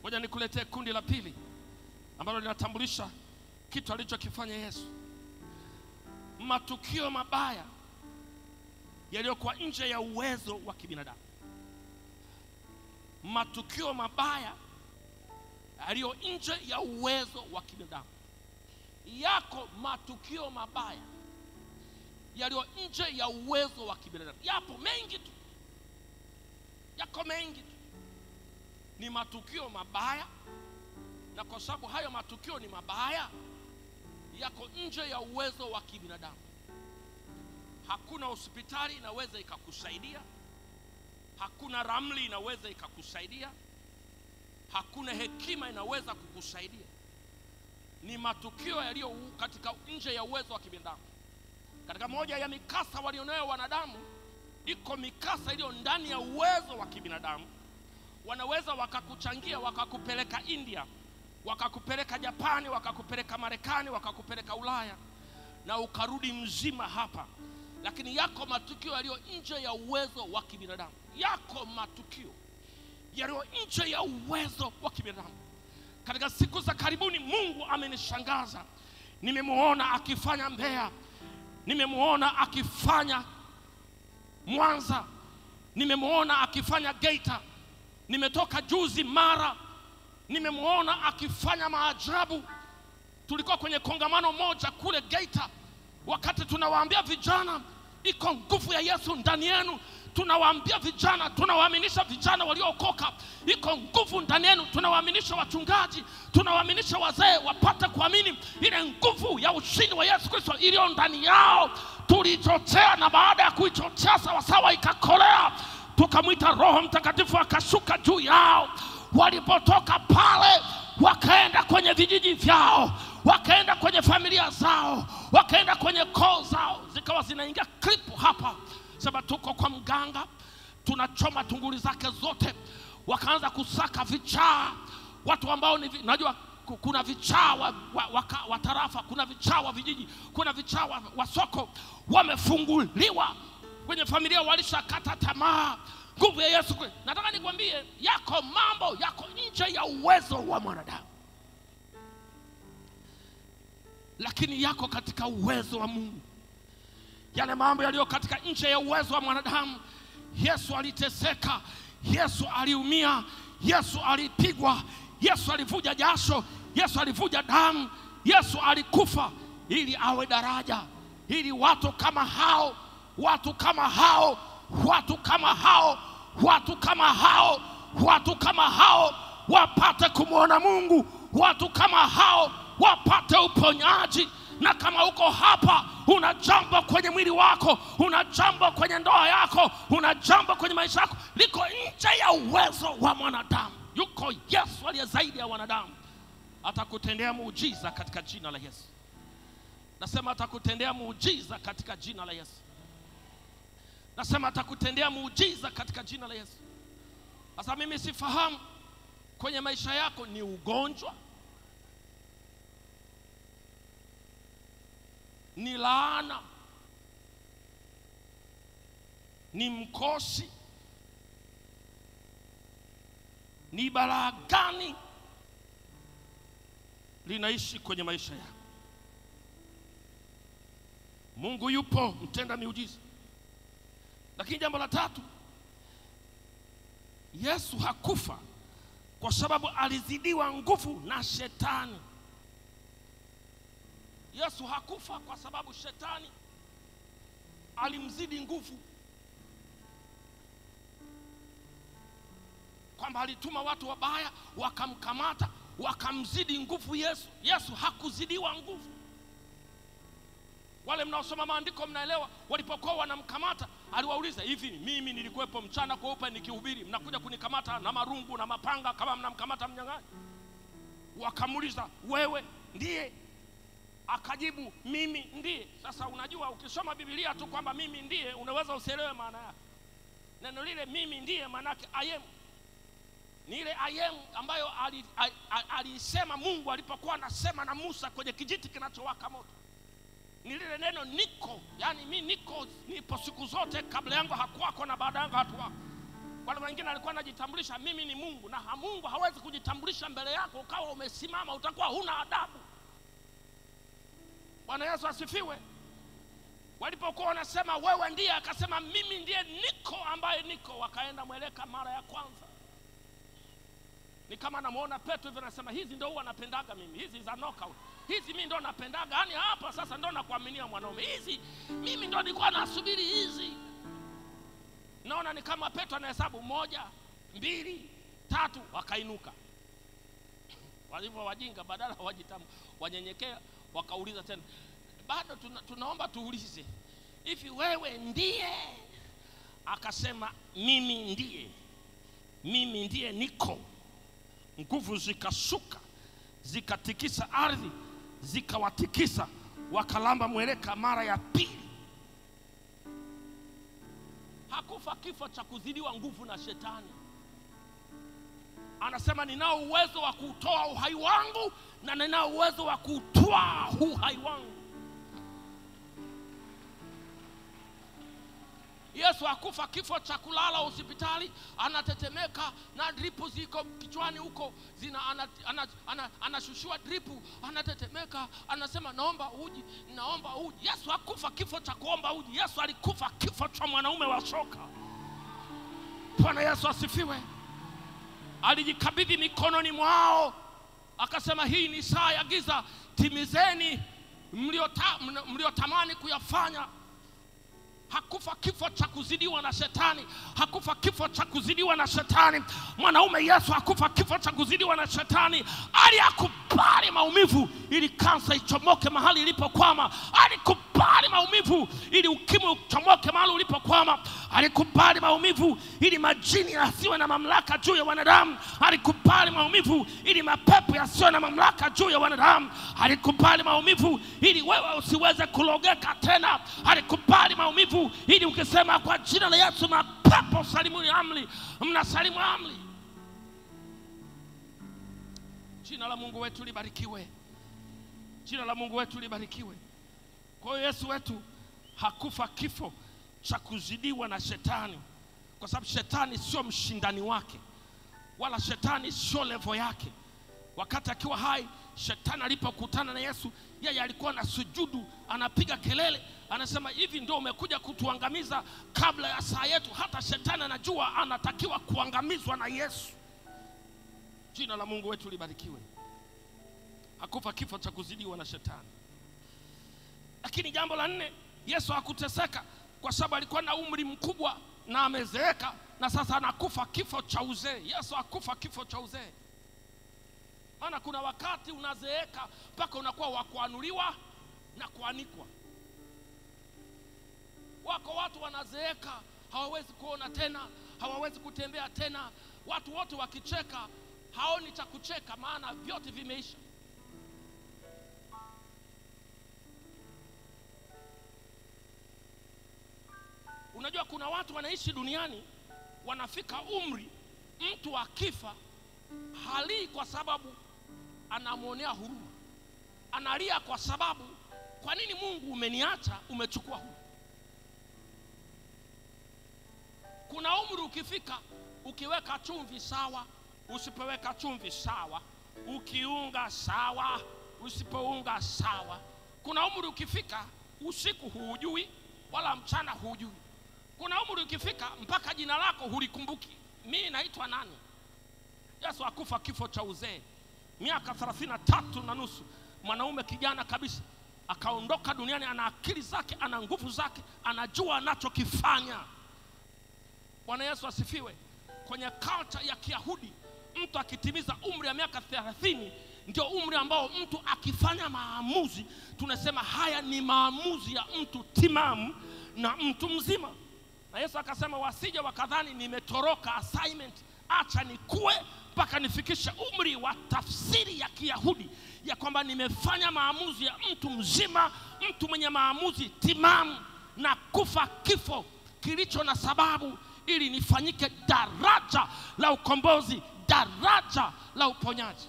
Ngoja nikuletee kundi la pili ambalo linatambulisha kitu alichokifanya Yesu. Matukio mabaya yaliyokuwa nje ya uwezo wa kibinadamu. Matukio mabaya yaliyo nje ya uwezo wa kibinadamu. Yako matukio mabaya yaliyo nje ya uwezo wa kibinadamu. Yapo mengi tu. Yako mengi tu. Ni matukio mabaya, na kwa sababu hayo matukio ni mabaya, yako nje ya uwezo wa kibinadamu. Hakuna hospitali inaweza ikakusaidia. Hakuna ramli inaweza ikakusaidia. Hakuna hekima inaweza kukusaidia. Ni matukio yaliyo katika nje ya uwezo wa kibinadamu. Katika moja ya mikasa walionayo wanadamu, iko mikasa iliyo ndani ya uwezo wa kibinadamu. Wanaweza wakakuchangia, wakakupeleka India, wakakupeleka Japani, wakakupeleka Marekani, wakakupeleka Ulaya, na ukarudi mzima hapa. Lakini yako matukio yaliyo nje ya uwezo wa kibinadamu. Yako matukio yaliyo nje ya uwezo wa kibinadamu. Katika siku za karibuni Mungu amenishangaza. Nimemuona akifanya Mbeya, nimemuona akifanya Mwanza, nimemuona akifanya Geita, nimetoka juzi Mara, nimemuona akifanya maajabu. Tulikuwa kwenye kongamano moja kule Geita, wakati tunawaambia vijana iko nguvu ya Yesu ndani yenu, tunawaambia vijana, tunawaaminisha vijana waliookoka iko nguvu ndani yenu, tunawaaminisha wachungaji, tunawaaminisha wazee wapate kuamini ile nguvu ya ushindi wa Yesu Kristo iliyo ndani yao. Tulichochea, na baada ya kuichochea sawa sawa ikakolea, tukamwita Roho Mtakatifu akashuka juu yao. Walipotoka pale wakaenda kwenye vijiji vyao, wakaenda kwenye familia zao, wakaenda kwenye koo zao. Zikawa zinaingia clip hapa, sababu tuko kwa mganga, tunachoma tunguli zake zote. Wakaanza kusaka vichaa, watu ambao ni najua kuna vichaa wa tarafa, kuna vichaa wa vijiji, kuna vichaa wa soko. Wamefunguliwa kwenye familia, walishakata tamaa. Nguvu ya Yesu. Nataka nikwambie, yako mambo yako nje ya uwezo wa mwanadamu, lakini yako katika uwezo wa Mungu. Yale mambo yaliyo katika nje ya uwezo wa mwanadamu. Yesu aliteseka, Yesu aliumia, Yesu alipigwa, Yesu alivuja jasho, Yesu alivuja damu, Yesu alikufa ili awe daraja, ili watu kama hao, watu kama hao, watu kama hao, watu kama hao, watu kama hao wapate kumwona Mungu, watu kama hao wapate uponyaji. Na kama uko hapa una jambo kwenye mwili wako, una jambo kwenye ndoa yako, una jambo kwenye maisha yako liko nje ya uwezo wa mwanadamu, yuko Yesu aliye zaidi ya wanadamu. Atakutendea muujiza katika jina la Yesu. Nasema atakutendea muujiza katika jina la Yesu. Nasema atakutendea muujiza katika jina la Yesu. Sasa mimi sifahamu kwenye maisha yako ni ugonjwa, ni laana, ni mkosi, ni balaa gani linaishi kwenye maisha yako. Mungu yupo mtenda miujiza. Lakini jambo la tatu, Yesu hakufa kwa sababu alizidiwa nguvu na shetani. Yesu hakufa kwa sababu shetani alimzidi nguvu, kwamba alituma watu wabaya wakamkamata wakamzidi nguvu Yesu. Yesu hakuzidiwa nguvu. Wale mnaosoma maandiko mnaelewa, walipokuwa wanamkamata aliwauliza, hivi mimi nilikuwepo mchana kweupe nikihubiri, mnakuja kunikamata na marungu na mapanga kama mnamkamata mnyang'anyi? Wakamuuliza, wewe ndiye? Akajibu, mimi ndiye. Sasa unajua, ukisoma Biblia tu kwamba mimi ndiye, unaweza usielewe maana yake. Neno lile mimi ndiye maana yake I am. Ni ile I am ambayo alisema Mungu alipokuwa anasema na Musa kwenye kijiti kinachowaka moto. Ni lile neno niko, yani mimi niko, nipo siku zote, kabla yangu hakuwako na baada yangu hatuwako. Wale wengine alikuwa anajitambulisha mimi ni Mungu, na Mungu hawezi kujitambulisha mbele yako ukawa umesimama, utakuwa huna adabu. Bwana Yesu asifiwe. Walipokuwa wanasema wewe ndiye, akasema mimi ndiye niko ambaye niko, wakaenda mweleka mara ya kwanza. Ni kama namuona Petro hivi anasema hizi ndio huwa napendaga mimi, hizi za knockout, hizi mimi ndio napendaga, yani hapa sasa ndio nakuaminia mwanaume, hizi mimi ndio nilikuwa nasubiri hizi. Naona ni kama Petro anahesabu 1, 2, 3 wakainuka. Walivyo wajinga, badala wanyenyekea, wakauliza tena, bado tunaomba tuulize, hivi wewe ndiye? Akasema mimi ndiye niko. Nguvu zikashuka, zikatikisa ardhi, zikawatikisa, wakalamba mweleka mara ya pili. Hakufa kifo cha kuzidiwa nguvu na shetani. Anasema ninao uwezo wa kutoa uhai wangu na ninao uwezo wa kutoa uhai wangu. Yesu hakufa kifo cha kulala hospitali, anatetemeka na dripu ziko kichwani huko, anashushiwa dripu, anatetemeka, anasema naomba uji. Yesu hakufa kifo cha kuomba uji. Yesu alikufa kifo cha mwanaume wa shoka. Bwana Yesu asifiwe. Alijikabidhi mikononi mwao, akasema hii ni saa ya giza, timizeni mliotamani kuyafanya. Hakufa kifo cha kuzidiwa na shetani. Hakufa kifo cha kuzidiwa na shetani. Mwanaume Yesu hakufa kifo cha kuzidiwa na shetani. Alikubali maumivu ili kansa ichomoke mahali ilipokwama. Alikubali maumivu ili ukimwi uchomoke mahali ulipokwama. Alikubali maumivu ili majini yasiwe na mamlaka juu ya wanadamu. Alikubali maumivu ili mapepo yasiwe na mamlaka juu ya wanadamu. Alikubali maumivu ili wewe usiweze kulogeka tena. Alikubali maumivu ili ukisema kwa jina la Yesu mapepo salimu amri, mnasalimu amri. Jina la Mungu wetu libarikiwe. Jina la Mungu wetu libarikiwe. Kwa hiyo Yesu wetu hakufa kifo cha kuzidiwa na shetani, kwa sababu shetani sio mshindani wake, wala shetani sio level yake. Wakati akiwa hai, shetani alipokutana na Yesu, yeye alikuwa na sujudu, anapiga kelele, anasema hivi ndio umekuja kutuangamiza kabla ya saa yetu. Hata shetani anajua anatakiwa kuangamizwa na Yesu. Jina la Mungu wetu libarikiwe. Hakufa kifo cha kuzidiwa na shetani. Lakini jambo la 4, Yesu hakuteseka kwa sababu alikuwa na umri mkubwa na amezeeka, na sasa anakufa kifo cha uzee. Yesu hakufa kifo cha uzee. Maana kuna wakati unazeeka mpaka unakuwa wa kuanuliwa na kuanikwa. Wako watu wanazeeka, hawawezi kuona tena, hawawezi kutembea tena. Watu wote wakicheka haoni cha kucheka, maana vyote vimeisha. Unajua kuna watu wanaishi duniani, wanafika umri, mtu akifa halii kwa sababu anamuonea huruma. Analia kwa sababu kwa nini Mungu umeniacha, umechukua huruma. Kuna umri ukifika, ukiweka chumvi sawa, usipoweka chumvi sawa, ukiunga sawa, usipounga sawa. Kuna umri ukifika, usiku hujui wala mchana hujui. Kuna umri ukifika mpaka jina lako hulikumbuki. Mimi naitwa nani? Yesu hakufa kifo cha uzee. Miaka 33 na nusu, mwanaume kijana kabisa, akaondoka duniani. Ana akili zake, ana nguvu zake, anajua anachokifanya. Bwana Yesu asifiwe. Kwenye culture ya Kiyahudi, mtu akitimiza umri wa miaka 30 ndio umri ambao mtu akifanya maamuzi, tunasema haya ni maamuzi ya mtu timamu na mtu mzima. Na Yesu akasema wasije wakadhani nimetoroka assignment, acha nikue mpaka nifikishe umri wa tafsiri ya Kiyahudi ya kwamba nimefanya maamuzi ya mtu mzima, mtu mwenye maamuzi timamu, na kufa kifo kilicho na sababu ili nifanyike daraja la ukombozi, daraja la uponyaji.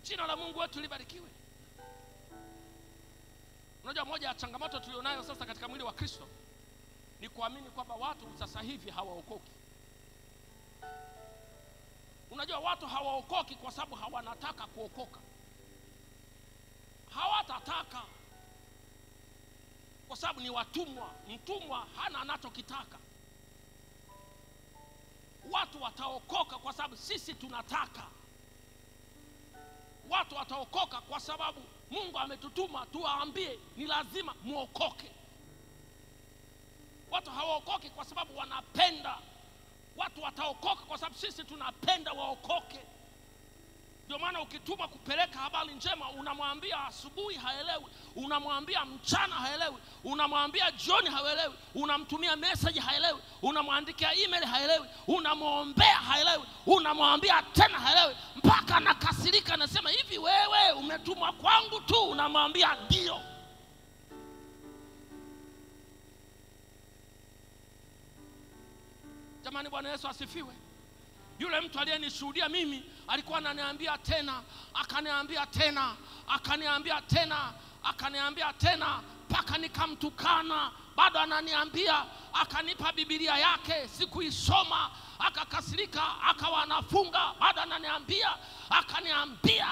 Jina la Mungu wetu libarikiwe. Unajua moja ya changamoto tulionayo sasa katika mwili wa Kristo ni kuamini kwamba watu sasa hivi hawaokoki. Unajua watu hawaokoki kwa sababu hawanataka kuokoka. Hawatataka kwa sababu ni watumwa. Mtumwa hana anachokitaka. Watu wataokoka kwa sababu sisi tunataka. Watu wataokoka kwa sababu Mungu ametutuma tuwaambie ni lazima muokoke. Watu hawaokoki kwa sababu wanapenda. Watu wataokoka kwa sababu sisi tunapenda waokoke. Ndio maana ukituma kupeleka habari njema, unamwambia asubuhi haelewi, unamwambia mchana haelewi, unamwambia jioni haelewi, unamtumia message haelewi, unamwandikia email haelewi, unamwombea haelewi, unamwambia tena haelewi, mpaka anakasirika anasema hivi wewe umetumwa kwangu tu, unamwambia ndio. Jamani, Bwana Yesu asifiwe. Yule mtu aliyenishuhudia mimi alikuwa ananiambia tena, akaniambia tena, akaniambia tena, akaniambia tena, mpaka nikamtukana. Bado ananiambia, akanipa Biblia yake, sikuisoma, akakasirika, akawa anafunga. Bado ananiambia, akaniambia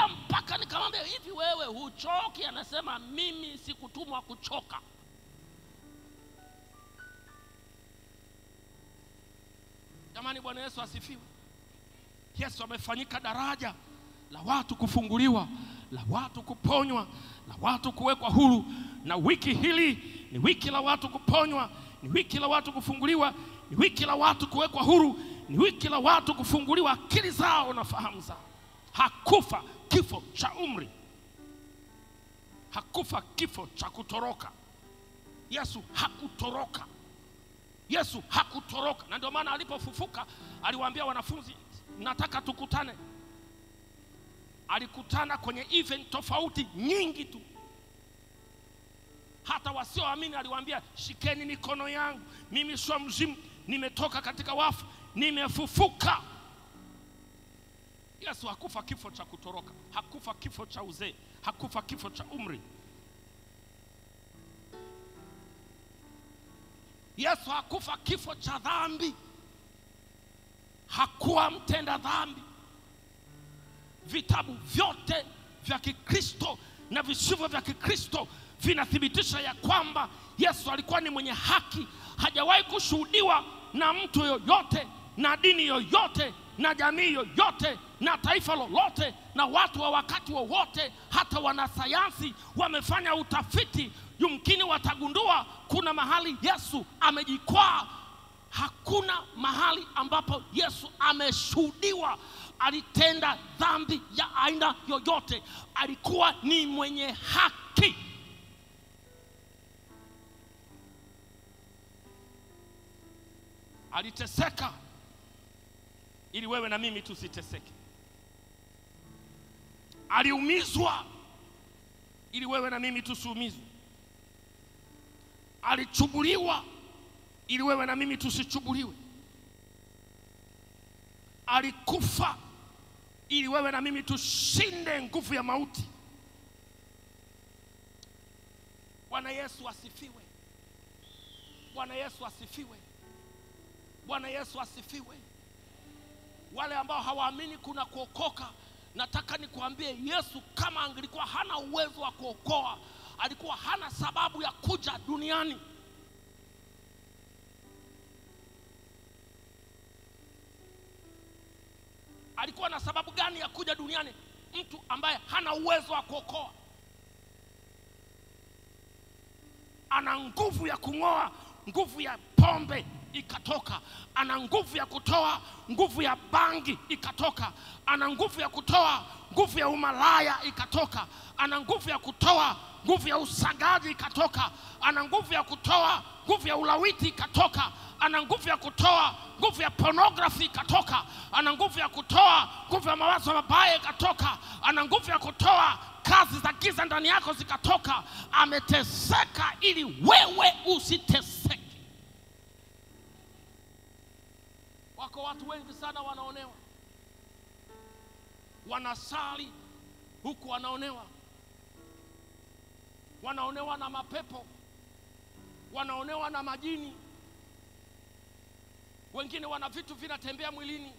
mpaka nikamwambia hivi wewe huchoki? Anasema mimi sikutumwa kuchoka. Jamani, Bwana Yesu asifiwe. Yesu amefanyika daraja la watu kufunguliwa, la watu kuponywa, la watu kuwekwa huru. Na wiki hili ni wiki la watu kuponywa, ni wiki la watu kufunguliwa, ni wiki la watu kuwekwa huru, ni wiki la watu kufunguliwa akili zao na fahamu zao. Hakufa kifo cha umri. Hakufa kifo cha kutoroka. Yesu hakutoroka. Yesu hakutoroka. Na ndio maana alipofufuka aliwaambia wanafunzi, nataka tukutane. Alikutana kwenye event tofauti nyingi tu. Hata wasioamini aliwaambia, shikeni mikono yangu, mimi sio mzimu, nimetoka katika wafu, nimefufuka. Yesu hakufa kifo cha kutoroka, hakufa kifo cha uzee, hakufa kifo cha umri. Yesu hakufa kifo cha dhambi. Hakuwa mtenda dhambi. Vitabu vyote vya Kikristo na visivyo vya Kikristo vinathibitisha ya kwamba Yesu alikuwa ni mwenye haki. Hajawahi kushuhudiwa na mtu yoyote, na dini yoyote, na jamii yoyote, na taifa lolote, na watu wa wakati wowote. Hata wanasayansi wamefanya utafiti, yumkini watagundua kuna mahali Yesu amejikwaa. Hakuna mahali ambapo Yesu ameshuhudiwa alitenda dhambi ya aina yoyote. Alikuwa ni mwenye haki. Aliteseka ili wewe na mimi tusiteseke. Aliumizwa ili wewe na mimi tusiumizwe. Alichubuliwa ili wewe na mimi tusichubuliwe. Alikufa ili wewe na mimi tushinde nguvu ya mauti. Bwana Yesu asifiwe. Bwana Yesu asifiwe. Bwana Yesu asifiwe. Wale ambao hawaamini kuna kuokoka, nataka nikuambie, Yesu kama angelikuwa hana uwezo wa kuokoa, alikuwa hana sababu ya kuja duniani. Alikuwa na sababu gani ya kuja duniani mtu ambaye hana uwezo wa kuokoa? Ana nguvu ya kung'oa nguvu ya pombe ikatoka. Ana nguvu ya kutoa nguvu ya bangi ikatoka. Ana nguvu ya kutoa nguvu ya umalaya ikatoka. Ana nguvu ya kutoa nguvu ya usagaji ikatoka. Ana nguvu ya kutoa nguvu ya ulawiti ikatoka. Ana nguvu ya kutoa nguvu ya pornography ikatoka. Ana nguvu ya kutoa nguvu ya mawazo mabaya ikatoka. Ana nguvu ya kutoa kazi za giza ndani yako zikatoka. Ameteseka ili wewe usiteseke. Wako watu wengi sana wanaonewa. Wanasali huku wanaonewa. Wanaonewa na mapepo. Wanaonewa na majini. Wengine wana vitu vinatembea mwilini.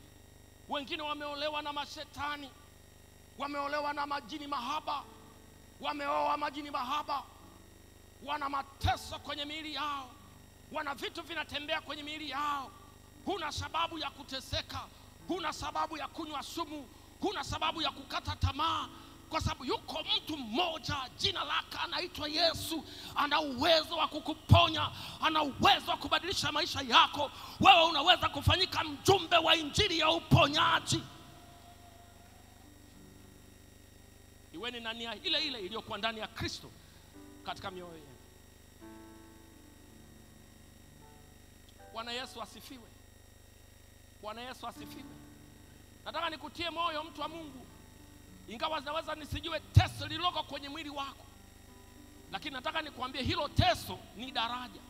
Wengine wameolewa na mashetani, wameolewa na majini mahaba, wameoa majini mahaba, wana mateso kwenye miili yao, wana vitu vinatembea kwenye miili yao. Huna sababu ya kuteseka, huna sababu ya kunywa sumu, huna sababu ya kukata tamaa, kwa sababu yuko mtu mmoja, jina lake anaitwa Yesu. Ana uwezo wa kukuponya, ana uwezo wa kubadilisha maisha yako. Wewe unaweza kufanyika mjumbe wa injili ya uponyaji. Iweni na nia ile ile iliyokuwa ndani ya Kristo katika mioyo yenu. Bwana Yesu asifiwe. Bwana Yesu asifiwe. Nataka nikutie moyo mtu wa Mungu, ingawa naweza nisijue teso lililoko kwenye mwili wako, lakini nataka nikuambie hilo teso ni daraja.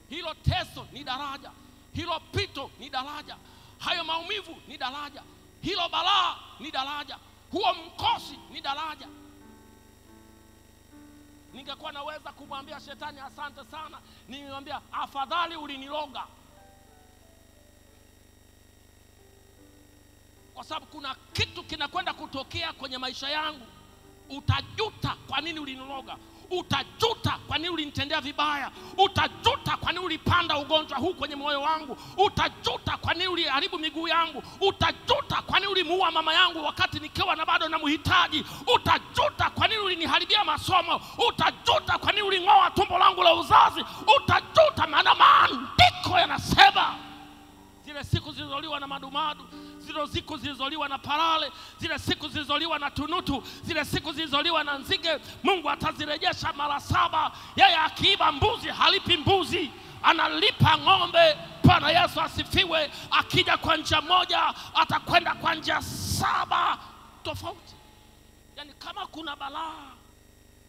Hilo teso ni daraja, hilo pito ni daraja, hayo maumivu ni daraja, hilo balaa ni daraja, huo mkosi ni daraja. Ningekuwa naweza kumwambia shetani asante sana, ningemwambia afadhali uliniloga, kwa sababu kuna kitu kinakwenda kutokea kwenye maisha yangu. Utajuta kwa nini uliniloga, utajuta kwa nini ulinitendea vibaya, utajuta kwa nini ulipanda ugonjwa huu kwenye moyo wangu, utajuta kwa nini uliharibu miguu yangu, utajuta kwa nini ulimuua mama yangu wakati nikiwa na bado namhitaji, utajuta kwa nini uliniharibia masomo, utajuta kwa nini uling'oa tumbo langu la uzazi, utajuta. Maana maandiko yanasema zile siku zilizoliwa na madumadu, zile siku zilizoliwa na parale, zile siku zilizoliwa na tunutu, zile siku zilizoliwa na nzige, Mungu atazirejesha mara 7. Yeye akiiba mbuzi halipi mbuzi, analipa ng'ombe. Bwana Yesu asifiwe. Akija kwa njia moja, atakwenda kwa njia 7 tofauti. Yani kama kuna balaa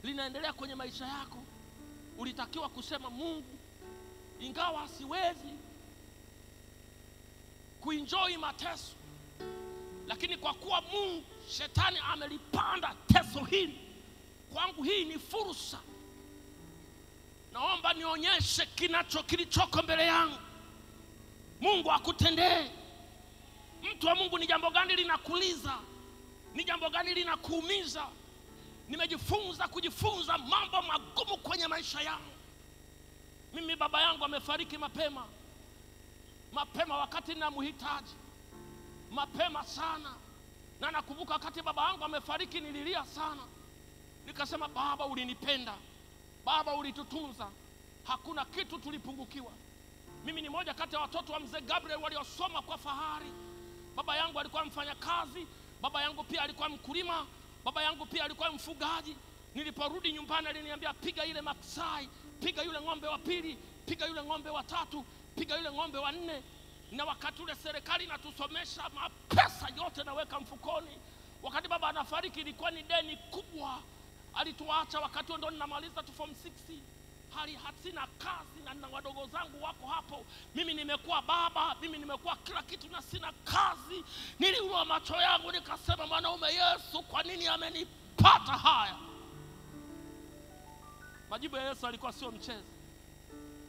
linaendelea kwenye maisha yako, ulitakiwa kusema Mungu, ingawa siwezi kuenjoy mateso, lakini kwa kuwa Mungu, shetani amelipanda teso hili kwangu, hii ni fursa. Naomba nionyeshe kilichoko mbele yangu. Mungu akutendee. Mtu wa Mungu, ni jambo gani linakuliza? Ni jambo gani linakuumiza? Nimejifunza kujifunza mambo magumu kwenye maisha yangu. Mimi baba yangu amefariki mapema wakati ninamhitaji, mapema sana. Na nakumbuka wakati baba yangu amefariki nililia sana. Nikasema, Baba ulinipenda, Baba ulitutunza, hakuna kitu tulipungukiwa. Mimi ni moja kati ya watoto wa mzee Gabriel waliosoma kwa fahari. Baba yangu alikuwa mfanyakazi, baba yangu pia alikuwa mkulima, baba yangu pia alikuwa mfugaji. Niliporudi nyumbani aliniambia, piga ile maksai, piga yule ng'ombe wa pili, piga yule ng'ombe wa 3, piga yule ng'ombe wa 4. Na wakati ule serikali inatusomesha, mapesa yote naweka mfukoni. Wakati baba anafariki ilikuwa ni deni kubwa. Alituacha wakati ndo ninamaliza form 6. Hali hatina kazi na wadogo zangu wako hapo. Mimi nimekuwa baba, mimi nimekuwa kila kitu na sina kazi. Niliua macho yangu nikasema, mwanaume Yesu, kwa nini amenipata haya? Majibu ya Yesu alikuwa sio mchezo.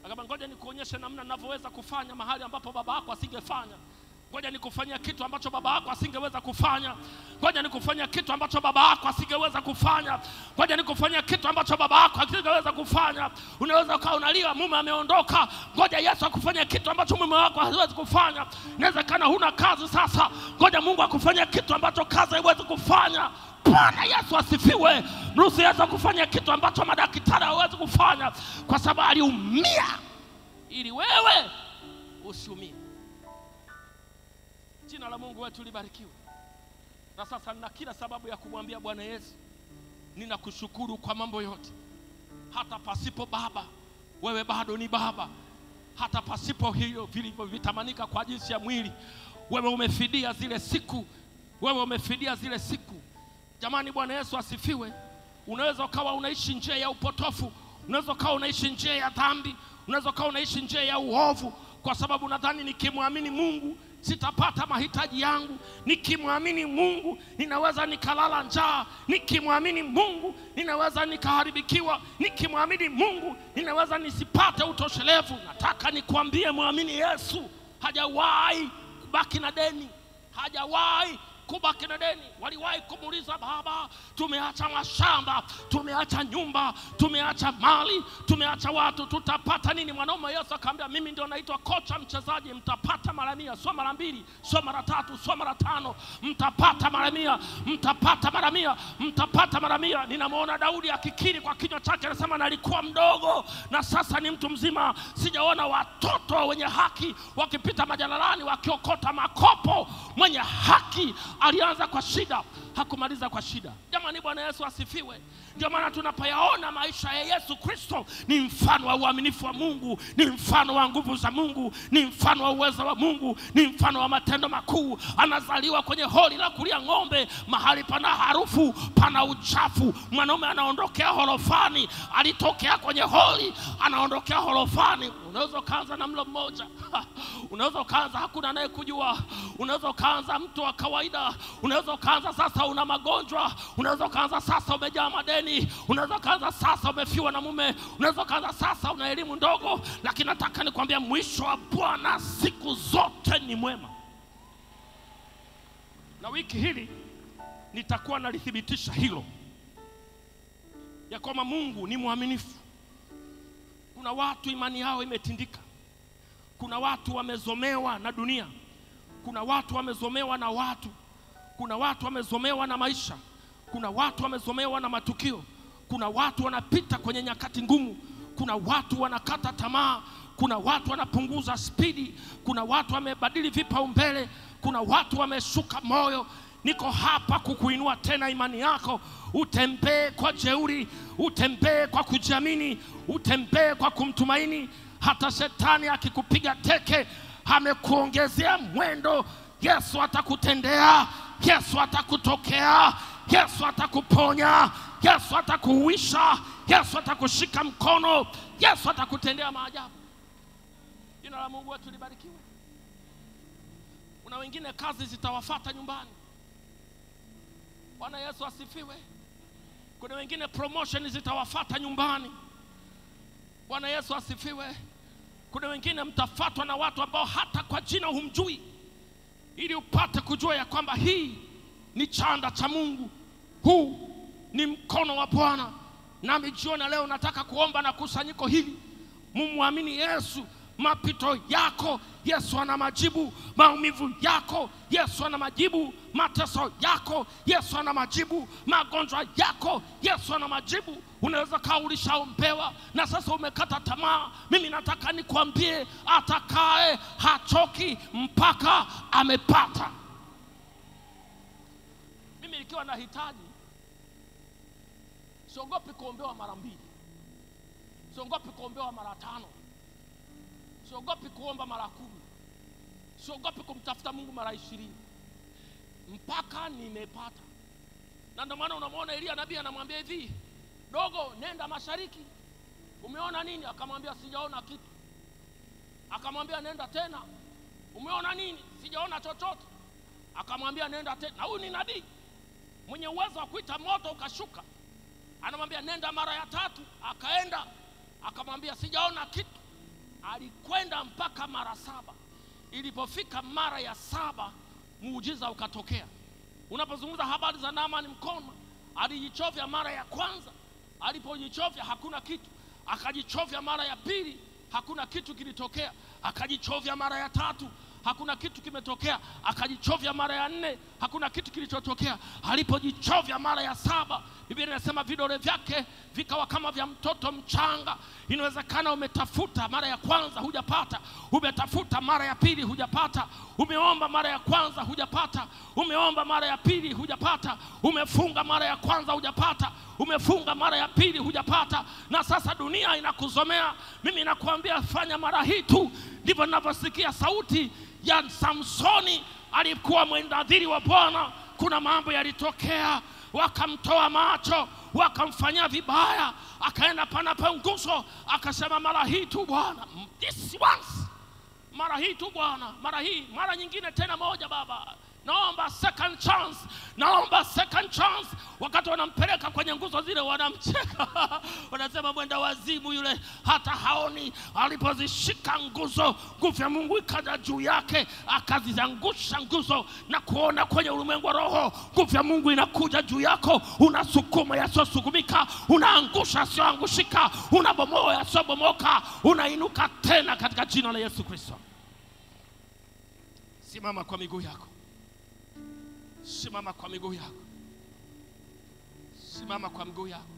Akaba, ngoja nikuonyeshe namna ninavyoweza kufanya mahali ambapo baba yako asingefanya. Ngoja nikufanyia kitu ambacho baba yako asingeweza kufanya. Ngoja nikufanyia kitu ambacho baba yako asingeweza kufanya. Ngoja nikufanyia kitu ambacho baba yako asingeweza kufanya. Unaweza kuwa unalia mume ameondoka, ngoja Yesu akufanyia kitu ambacho mume wako hawezi kufanya. Inawezekana huna kazi sasa, ngoja Mungu akufanyia kitu ambacho kazi haiwezi kufanya. Bwana Yesu asifiwe. Mruhusu Yesu kufanya kitu ambacho madaktari hawezi kufanya, kwa sababu aliumia ili wewe usiumie. Jina la Mungu wetu libarikiwe. Na sasa nina kila sababu ya kumwambia Bwana Yesu, ninakushukuru kwa mambo yote. Hata pasipo baba, wewe bado ni baba. Hata pasipo hiyo vilivyovitamanika kwa jinsi ya mwili, wewe umefidia zile siku. Wewe umefidia zile siku. Jamani, Bwana Yesu asifiwe. Unaweza ukawa unaishi njia ya upotofu, unaweza ukawa unaishi njia ya dhambi, unaweza ukawa unaishi njia ya uovu, kwa sababu nadhani nikimwamini Mungu sitapata mahitaji yangu. Nikimwamini Mungu ninaweza nikalala njaa. Nikimwamini Mungu ninaweza nikaharibikiwa. Nikimwamini Mungu ninaweza nisipate utoshelevu. Nataka nikwambie, muamini Yesu, hajawahi kubaki na deni, hajawahi kubaki na deni. Waliwahi kumuuliza, baba, tumeacha mashamba, tumeacha nyumba, tumeacha mali, tumeacha watu, tutapata nini? Mwanaume Yesu akamwambia, mimi ndio naitwa kocha mchezaji, mtapata mara 100, sio mara 2, sio mara 3, sio mara 5, mtapata mara 100, mtapata mara 100, mtapata mara 100. Ninamwona Daudi akikiri kwa kinywa chake, anasema nalikuwa mdogo na sasa ni mtu mzima, sijaona watoto wenye haki wakipita majalalani wakiokota makopo. Mwenye haki alianza kwa shida, hakumaliza kwa shida. Jamani, Bwana Yesu asifiwe. Ndio maana tunapoyaona maisha ya Yesu Kristo, ni mfano wa uaminifu wa Mungu, ni mfano wa nguvu za Mungu, ni mfano wa uwezo wa Mungu, ni mfano wa matendo makuu. Anazaliwa kwenye holi la kulia ng'ombe, mahali pana harufu, pana uchafu. Mwanaume anaondokea horofani, alitokea kwenye holi, anaondokea horofani. Unaweza kaanza na mlo mmoja, unaweza kaanza hakuna naye kujua, unaweza kaanza mtu wa kawaida, unaweza kaanza sasa una magonjwa, unaweza kaanza sasa umejaa madeni, unaweza kaanza sasa umefiwa na mume, unaweza kaanza sasa una elimu ndogo. Lakini nataka nikwambia, mwisho wa Bwana siku zote ni mwema. Na wiki hili nitakuwa nalithibitisha hilo, ya kwamba Mungu ni mwaminifu. Kuna watu imani yao imetindika, kuna watu wamezomewa na dunia, kuna watu wamezomewa na watu, kuna watu wamezomewa na maisha, kuna watu wamezomewa na matukio, kuna watu wanapita kwenye nyakati ngumu, kuna watu wanakata tamaa, kuna watu wanapunguza spidi, kuna watu wamebadili vipaumbele, kuna watu wameshuka moyo. Niko hapa kukuinua tena imani yako, utembee kwa jeuri, utembee kwa kujiamini, utembee kwa kumtumaini. Hata shetani akikupiga teke, amekuongezea mwendo, Yesu atakutendea, Yesu atakutokea, Yesu atakuponya, Yesu atakuhuisha, Yesu atakushika mkono, Yesu atakutendea maajabu. Jina la Mungu wetu libarikiwe. Kuna wengine kazi zitawafuata nyumbani. Bwana Yesu asifiwe. Kuna wengine promotion zitawafuata nyumbani. Bwana Yesu asifiwe. Kuna wengine mtafuatwa na watu ambao hata kwa jina humjui, ili upate kujua ya kwamba hii ni chanda cha Mungu, huu ni mkono wa Bwana. Nami jioni leo nataka kuomba na kusanyiko hili, mumwamini Yesu. Mapito yako Yesu ana majibu, maumivu yako Yesu ana majibu, mateso yako Yesu ana majibu, magonjwa yako Yesu ana majibu. Unaweza kaa ulishaombewa na sasa umekata tamaa. Mimi nataka nikwambie, atakaye hachoki mpaka amepata. Mimi nikiwa na hitaji, siogopi kuombewa mara 2, siogopi kuombewa mara 5, siogopi kuomba mara 10, siogopi kumtafuta Mungu mara 20, mpaka nimepata. Na ndio maana unamwona Elia nabii anamwambia hivi, dogo, nenda mashariki, umeona nini? Akamwambia sijaona kitu. Akamwambia nenda tena, umeona nini? Sijaona chochote. Akamwambia nenda tena. Na huyu ni nabii mwenye uwezo wa kuita moto ukashuka. Anamwambia nenda mara ya 3, akaenda, akamwambia sijaona kitu. Alikwenda mpaka mara 7. Ilipofika mara ya 7, muujiza ukatokea. Unapozungumza habari za Naamani mkoma, alijichovya mara ya kwanza, alipojichovya hakuna kitu. Akajichovya mara ya 2, hakuna kitu kilitokea. Akajichovya mara ya 3, hakuna kitu kimetokea. Akajichovya mara ya 4, hakuna kitu kilichotokea. Alipojichovya mara ya 7, Biblia inasema vidole vyake vikawa kama vya mtoto mchanga. Inawezekana umetafuta mara ya kwanza hujapata, umetafuta mara ya 2 hujapata, umeomba mara ya kwanza hujapata, umeomba mara ya 2 hujapata, umefunga mara ya kwanza hujapata, umefunga mara ya 2 hujapata, na sasa dunia inakuzomea. Mimi nakuambia fanya mara hii tu. Ndivyo ninavyosikia sauti ya Samsoni. Alikuwa mwendadhiri wa Bwana, kuna mambo yalitokea, wakamtoa macho, wakamfanyia vibaya, akaenda panapo nguzo, akasema mara hii tu Bwana, this once, mara hii tu Bwana, mara hii, mara nyingine tena moja Baba, naomba second chance, naomba second chance. wakati wanampeleka kwenye nguzo zile wanamcheka. Wanasema mwenda wazimu yule hata haoni. Alipozishika nguzo, nguvu ya Mungu ikaja juu yake, akazizangusha nguzo na kuona kwenye ulimwengu wa roho. Nguvu ya Mungu inakuja juu yako, unasukuma yasiosukumika, unaangusha yasioangushika, unabomoa yasiobomoka, unainuka tena katika jina la Yesu Kristo. Simama kwa miguu yako. Simama kwa miguu yako. Simama kwa miguu yako.